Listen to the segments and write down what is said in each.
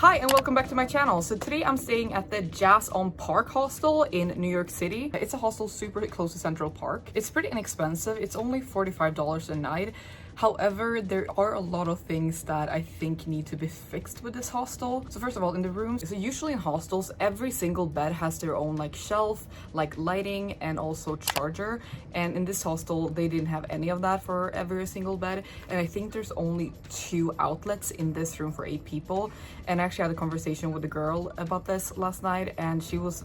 Hi and welcome back to my channel. So today I'm staying at the Jazz on Park hostel in New York City. It's a hostel super close to Central Park. It's pretty inexpensive. It's only $45 a night. However, there are a lot of things that I think need to be fixed with this hostel. So first of all, in the rooms, so usually in hostels, every single bed has their own like shelf, like lighting and also charger. And in this hostel, they didn't have any of that for every single bed. And I think there's only 2 outlets in this room for 8 people. And I actually had a conversation with a girl about this last night, and she was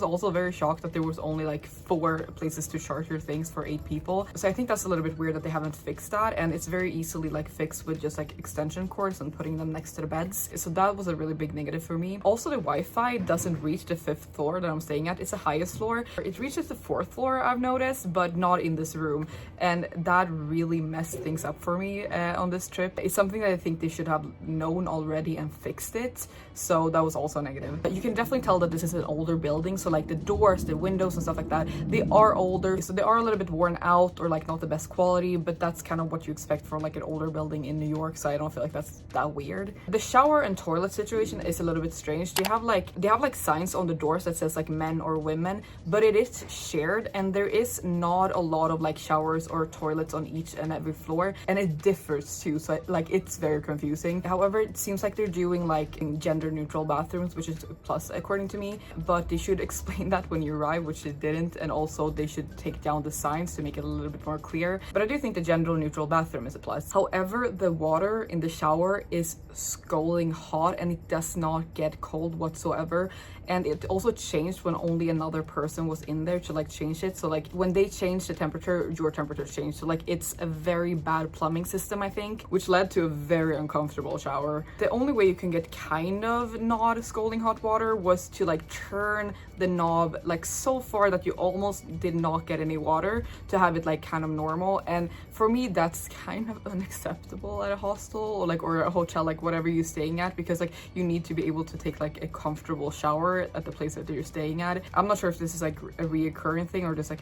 also very shocked that there was only like 4 places to charge your things for 8 people. So I think that's a little bit weird that they haven't fixed that. And it's very easily like fixed with just like extension cords and putting them next to the beds. So that was a really big negative for me. Also, the Wi-Fi doesn't reach the 5th floor that I'm staying at. It's the highest floor. It reaches the 4th floor, I've noticed, but not in this room. And that really messed things up for me on this trip. It's something that I think they should have known already and fixed it. So that was also negative. But you can definitely tell that this is an older building. So like the doors, the windows and stuff like that, they are older. So they are a little bit worn out or like not the best quality, but that's kind of what you expect for like an older building in New York, so I don't feel like that's that weird. The shower and toilet situation is a little bit strange. They have like signs on the doors that says like men or women, but it is shared and there is not a lot of like showers or toilets on each and every floor, and it differs too, so like it's very confusing. However, it seems like they're doing like gender neutral bathrooms, which is a plus according to me, but they should explain that when you arrive, which they didn't, and also they should take down the signs to make it a little bit more clear. But I do think the gender neutral bathroom is a plus. However, the water in the shower is scalding hot and it does not get cold whatsoever. And it also changed when only another person was in there to like change it. So like when they change the temperature, your temperature changed. So like it's a very bad plumbing system, I think, which led to a very uncomfortable shower. The only way you can get kind of not scalding hot water was to like turn the knob like so far that you almost did not get any water to have it like kind of normal. And for me, that's kind of unacceptable at a hostel or a hotel, like whatever you're staying at, because like you need to be able to take like a comfortable shower at the place that you're staying at. I'm not sure if this is like a reoccurring thing or just like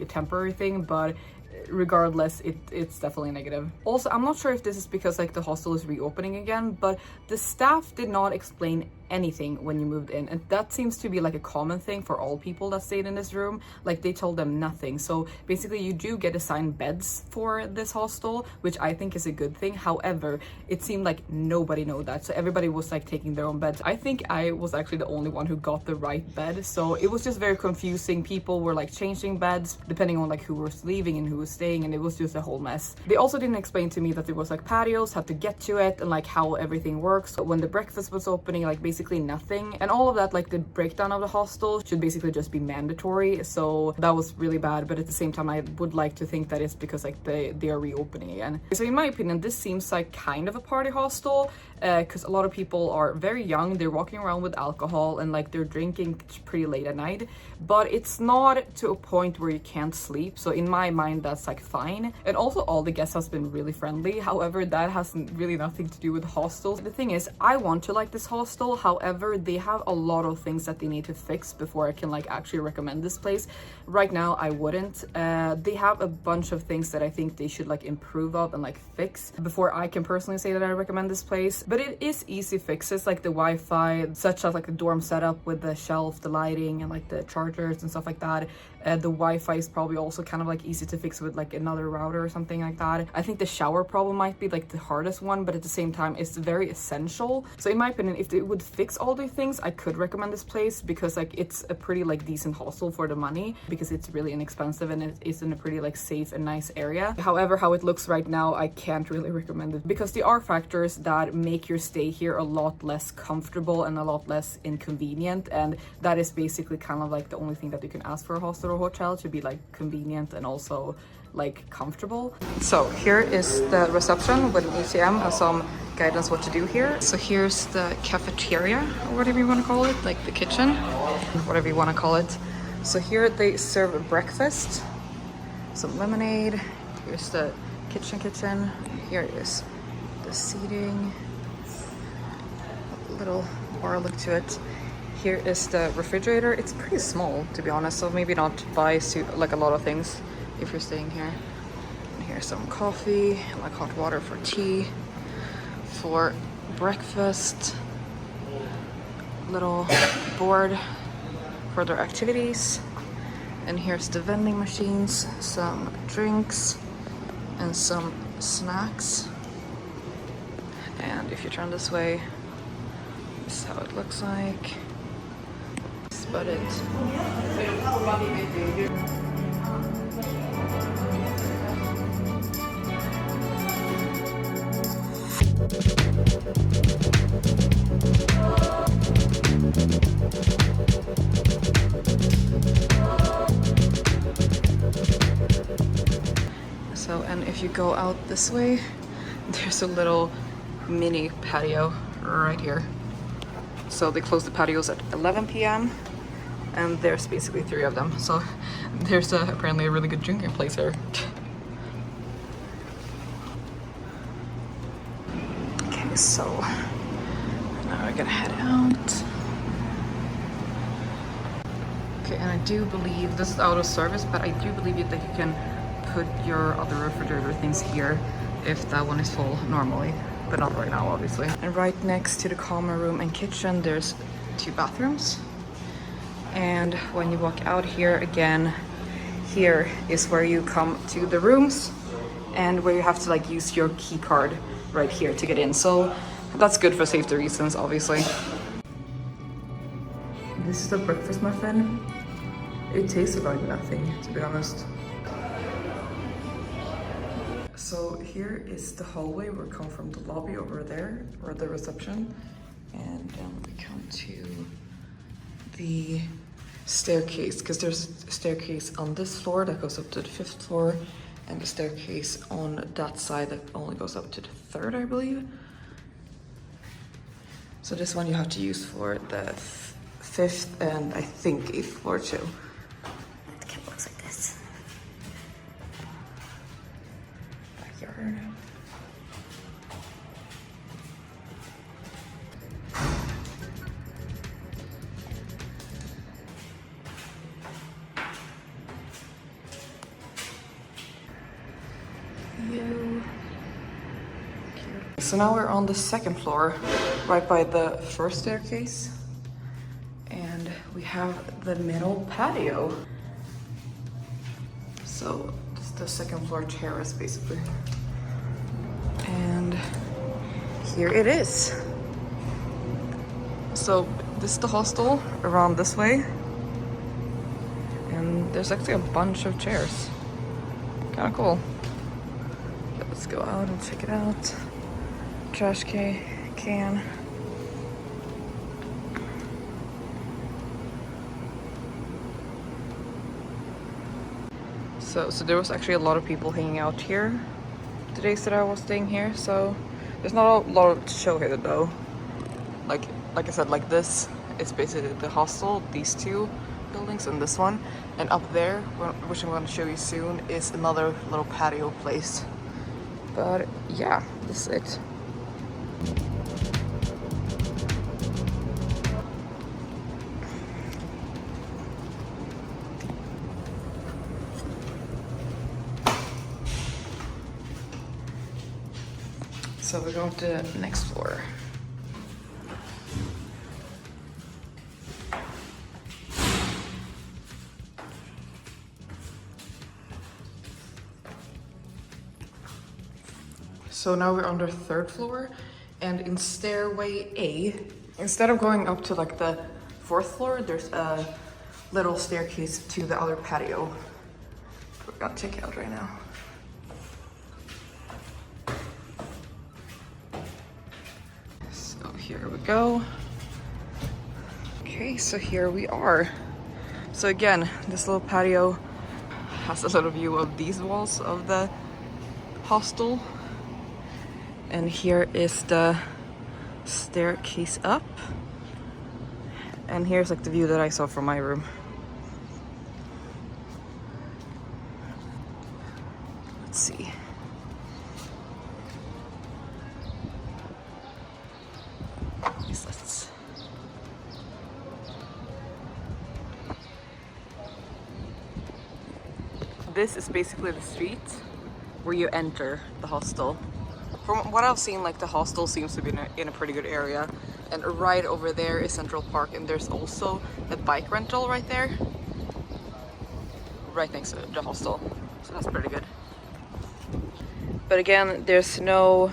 a temporary thing, but regardless, it's definitely negative. Also, I'm not sure if this is because like the hostel is reopening again, but the staff did not explain anything when you moved in, and that seems to be like a common thing for all people that stayed in this room. Like they told them nothing. So basically you do get assigned beds for this hostel, which I think is a good thing. However, it seemed like nobody knew that, so everybody was like taking their own beds. I think I was actually the only one who got the right bed, so it was just very confusing. People were like changing beds depending on like who was leaving and who was staying, and it was just a whole mess. They also didn't explain to me that there was like patios, how to get to it, and like how everything works when the breakfast was opening, like basically nothing. And all of that, like the breakdown of the hostel should basically just be mandatory. So that was really bad, but at the same time I would like to think that it's because like they are reopening again. So in my opinion, this seems like kind of a party hostel, because a lot of people are very young, they're walking around with alcohol and like they're drinking pretty late at night, but it's not to a point where you can't sleep. So in my mind, that's like fine. And also all the guests has been really friendly. However, that has really nothing to do with hostels. The thing is, I want to like this hostel. However, they have a lot of things that they need to fix before I can like actually recommend this place. Right now I wouldn't. They have a bunch of things that I think they should like improve up and like fix before I can personally say that I recommend this place. But it is easy fixes, like the Wi-Fi, such as like the dorm setup with the shelf, the lighting, and like the chargers and stuff like that. The Wi-Fi is probably also kind of like easy to fix with like another router or something like that. I think the shower problem might be like the hardest one, but at the same time it's very essential. So in my opinion, if they would fix all these things, I could recommend this place, because like it's a pretty like decent hostel for the money, because it's really inexpensive and it is in a pretty like safe and nice area. However, how it looks right now, I can't really recommend it, because there are factors that make your stay here a lot less comfortable and a lot less inconvenient, and that is basically kind of like the only thing that you can ask for a hostel or hotel, to be like convenient and also like comfortable. So here is the reception with an ATM and some guidance what to do here. So here's the cafeteria, or whatever you want to call it, like the kitchen, whatever you want to call it. So here they serve breakfast, some lemonade. Here's the kitchen. Here is the seating, a little bar look to it. Here is the refrigerator. It's pretty small, to be honest, so maybe not buy like a lot of things if you're staying here. And here's some coffee, like hot water for tea, for breakfast. little board for their activities. And here's the vending machines, some drinks and some snacks. And if you turn this way, this is how it looks like. Spot it. So, and if you go out this way, there's a little mini patio right here. So they close the patios at 11 p.m. and there's basically 3 of them. So there's apparently a really good drinking place here. Okay, so now we're gonna head out. Okay, and I do believe this is out of service, but I do believe that you can put your other refrigerator things here if that one is full normally, but not right now, obviously. And right next to the common room and kitchen, there's 2 bathrooms. And when you walk out here again, here is where you come to the rooms and where you have to like use your key card right here to get in. So that's good for safety reasons, obviously. This is the breakfast muffin. It tasted like nothing, to be honest. So here is the hallway. We come from the lobby over there, or the reception, and then we come to the staircase, because there's a staircase on this floor that goes up to the 5th floor, and the staircase on that side that only goes up to the 3rd, I believe. So this one you have to use for the 5th and I think 8th floor too. It kind of looks like this. Backyard. So now we're on the 2nd floor, right by the 1st staircase. And we have the middle patio. So this is the 2nd floor terrace, basically. And here it is. So this is the hostel around this way. And there's actually a bunch of chairs. Kind of cool. Let's go out and check it out. Trash can. So there was actually a lot of people hanging out here the days that I was staying here. So there's not a lot to show here though. Like I said, like this is basically the hostel, these 2 buildings and this one. And up there, which I'm going to show you soon, is another little patio place. But yeah, this is it. So we're going to the next floor. So now we're on the 3rd floor, and in stairway A, instead of going up to like the 4th floor, there's a little staircase to the other patio. We're gonna check it out right now. So here we go. Okay, so here we are. So again, this little patio has a little view of these walls of the hostel. And here is the staircase up. And here's like the view that I saw from my room. Let's see. This is basically the street where you enter the hostel. From what I've seen, like the hostel seems to be in a pretty good area. And right over there is Central Park, and there's also a bike rental right there, right next to the hostel. So that's pretty good. But again, there's no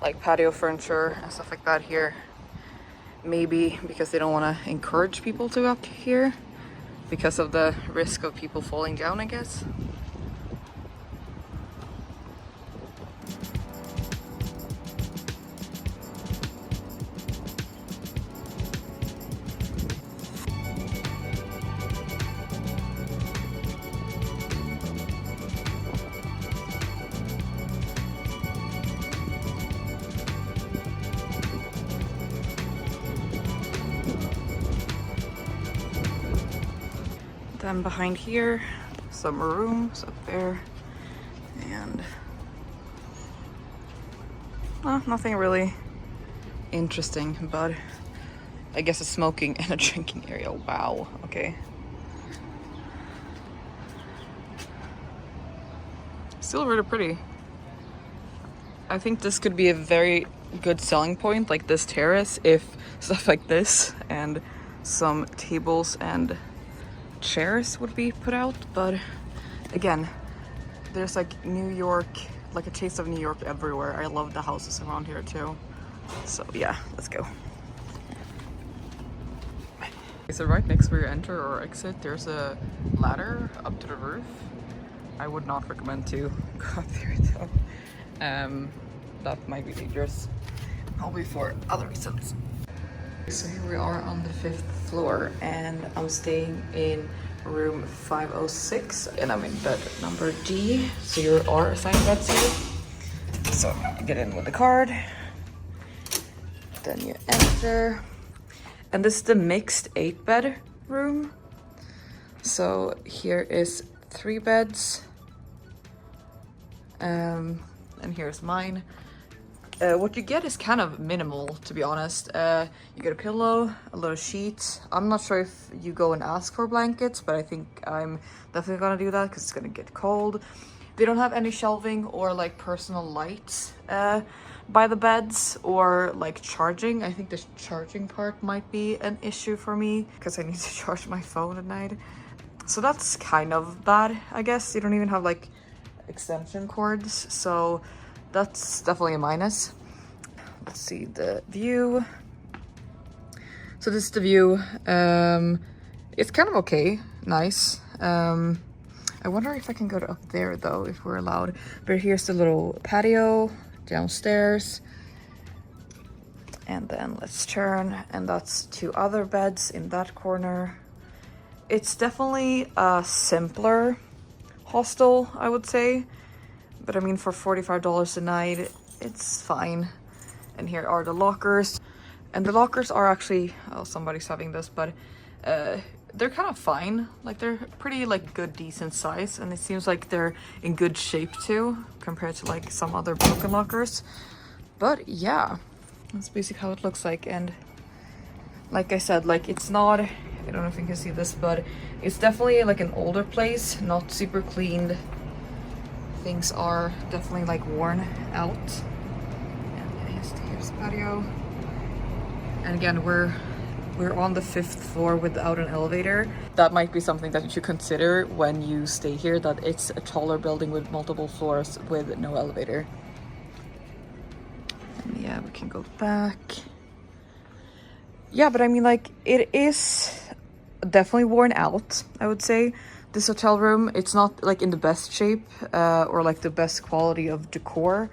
like patio furniture and stuff like that here. Maybe because they don't want to encourage people to go up here because of the risk of people falling down, I guess. Then behind here, some rooms up there, and nothing really interesting, but I guess a smoking and a drinking area. Wow, okay. Still really pretty. I think this could be a very good selling point, like this terrace, if stuff like this and some tables and chairs would be put out. But again, there's like New York, like a taste of New York everywhere. I love the houses around here too. So yeah, let's go. So right next where you enter or exit, there's a ladder up to the roof. I would not recommend to go up there though. That might be dangerous, probably for other reasons. So here we are on the 5th floor, and I'm staying in room 506, and I'm in bed number D. So you are assigned beds here. So you get in with the card, then you enter, and this is the mixed 8-bed room. So here is 3 beds, and here's mine. What you get is kind of minimal, to be honest. You get a pillow, a little sheets. I'm not sure if you go and ask for blankets, but I think I'm definitely gonna do that because it's gonna get cold. They don't have any shelving or like personal lights by the beds, or like charging. I think the charging part might be an issue for me because I need to charge my phone at night. So that's kind of bad, I guess. You don't even have like extension cords, so that's definitely a minus. Let's see the view. So this is the view. It's kind of okay, nice. I wonder if I can go to up there though, if we're allowed. But here's the little patio downstairs. And then let's turn, and that's 2 other beds in that corner. It's definitely a simpler hostel, I would say. But I mean, for $45 a night, it's fine. And here are the lockers. And the lockers are actually, oh, somebody's having this, but they're kind of fine. Like, they're pretty like good, decent size. And it seems like they're in good shape too, compared to like some other broken lockers. But yeah, that's basically how it looks like. And like I said, like it's not, I don't know if you can see this, but it's definitely like an older place, not super cleaned. Things are definitely like worn out. And here's the patio. And again, we're on the 5th floor without an elevator. That might be something that you should consider when you stay here, that it's a taller building with multiple floors with no elevator. And yeah, we can go back. Yeah, but I mean, like, it is definitely worn out, I would say. This hotel room, it's not like in the best shape or like the best quality of decor.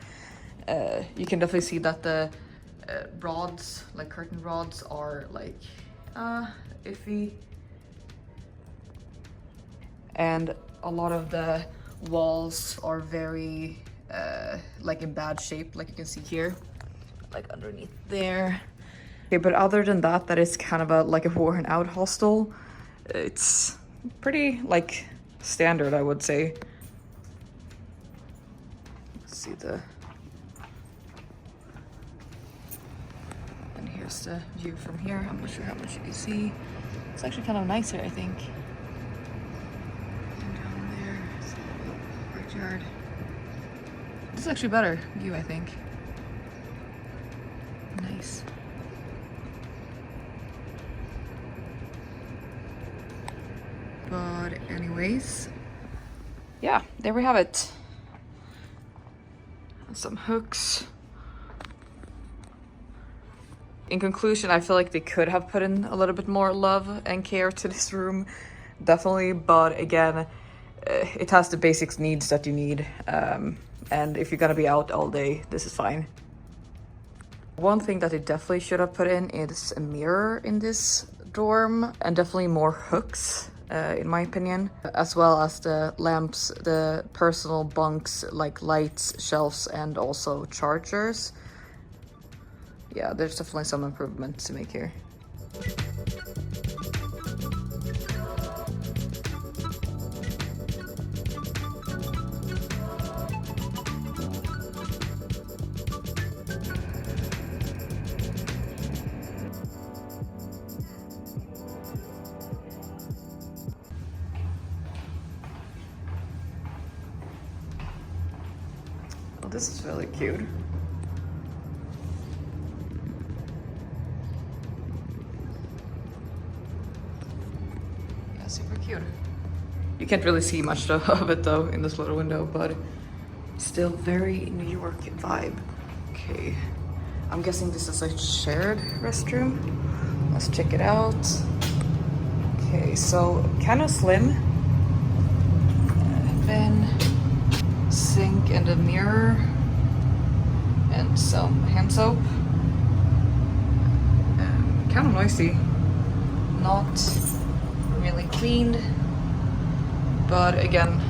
You can definitely see that the rods, like curtain rods, are like iffy. And a lot of the walls are very like in bad shape, like you can see here, like underneath there. Okay, but other than that, that is kind of like a worn out hostel. It's pretty like standard, I would say. Let's see and here's the view from here. I'm not sure how much you can see. It's actually kind of nicer, I think. And down there, it's a courtyard. This is actually better view, I think. Nice. But anyways, yeah, there we have it. Some hooks. In conclusion, I feel like they could have put in a little bit more love and care to this room, definitely. But again, it has the basic needs that you need. And if you're gonna be out all day, this is fine. One thing that they definitely should have put in is a mirror in this dorm, and definitely more hooks, in my opinion, as well as the lamps, the personal bunks like lights, shelves, and also chargers. Yeah, there's definitely some improvements to make here. Oh, this is really cute. Yeah, super cute. You can't really see much of it though in this little window, but still very New York vibe. Okay, I'm guessing this is a shared restroom. Let's check it out. Okay, so kind of slim. Then sink and a mirror and some hand soap. Kind of noisy, not really cleaned, but again,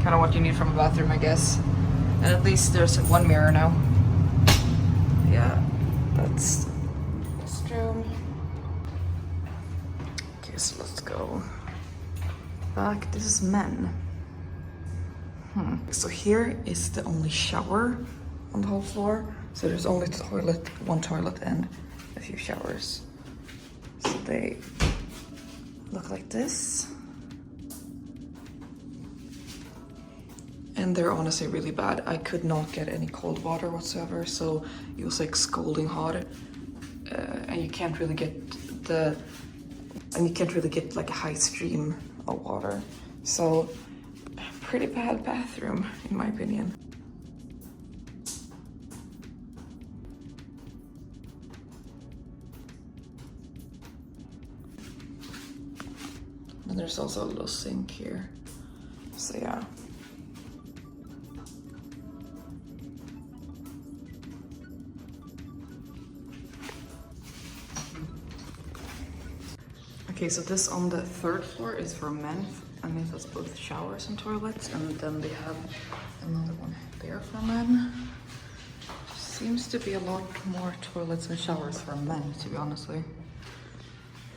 kind of what you need from a bathroom, I guess. And at least there's one mirror now. Yeah, that's the restroom. Okay, so let's go back. This is men. So here is the only shower on the whole floor. So there's only one toilet and a few showers. So they look like this. And they're honestly really bad. I could not get any cold water whatsoever, so it was like scalding hot. And you can't really get like a high stream of water. So pretty bad bathroom, in my opinion. And there's also a little sink here. So yeah. Okay, so this on the third floor is for men. And it has both showers and toilets, and then they have another one there for men. Seems to be a lot more toilets and showers for men, to be honest with you.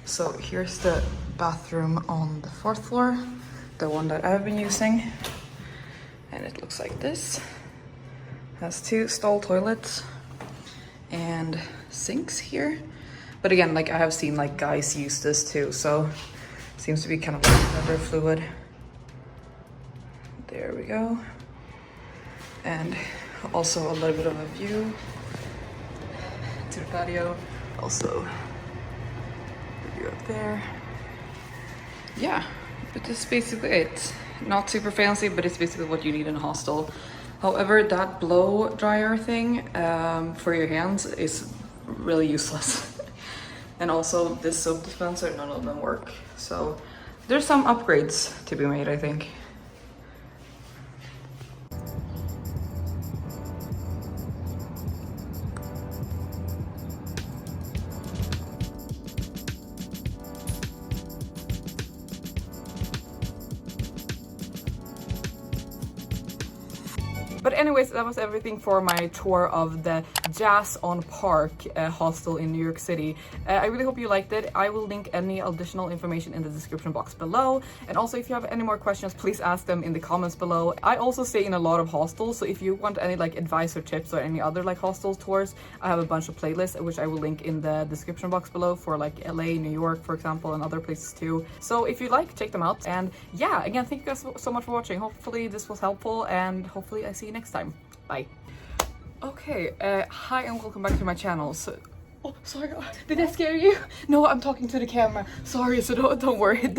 So here's the bathroom on the fourth floor, the one that I've been using. And it looks like this. Has 2 stall toilets and sinks here. But again, like I have seen like guys use this too, so seems to be kind of like rubber fluid. There we go. And also a little bit of a view to the patio. Also the view up there. Yeah, but that's basically it. Not super fancy, but it's basically what you need in a hostel. However, that blow dryer thing for your hands is really useless. And also this soap dispenser, none of them work. So there's some upgrades to be made, I think. But anyways, that was everything for my tour of the Jazz on Park hostel in New York City. I really hope you liked it. I will link any additional information in the description box below. And also, if you have any more questions, please ask them in the comments below. I also stay in a lot of hostels, so if you want any like advice or tips or any other like hostel tours, I have a bunch of playlists which I will link in the description box below for like LA, New York, for example, and other places too. So if you like, check them out. And yeah, again, thank you guys so much for watching. Hopefully this was helpful, and hopefully I see you next time. Bye. Okay, hi and welcome back to my channel. So, oh, sorry, did I scare you? No, I'm talking to the camera. Sorry, so don't worry.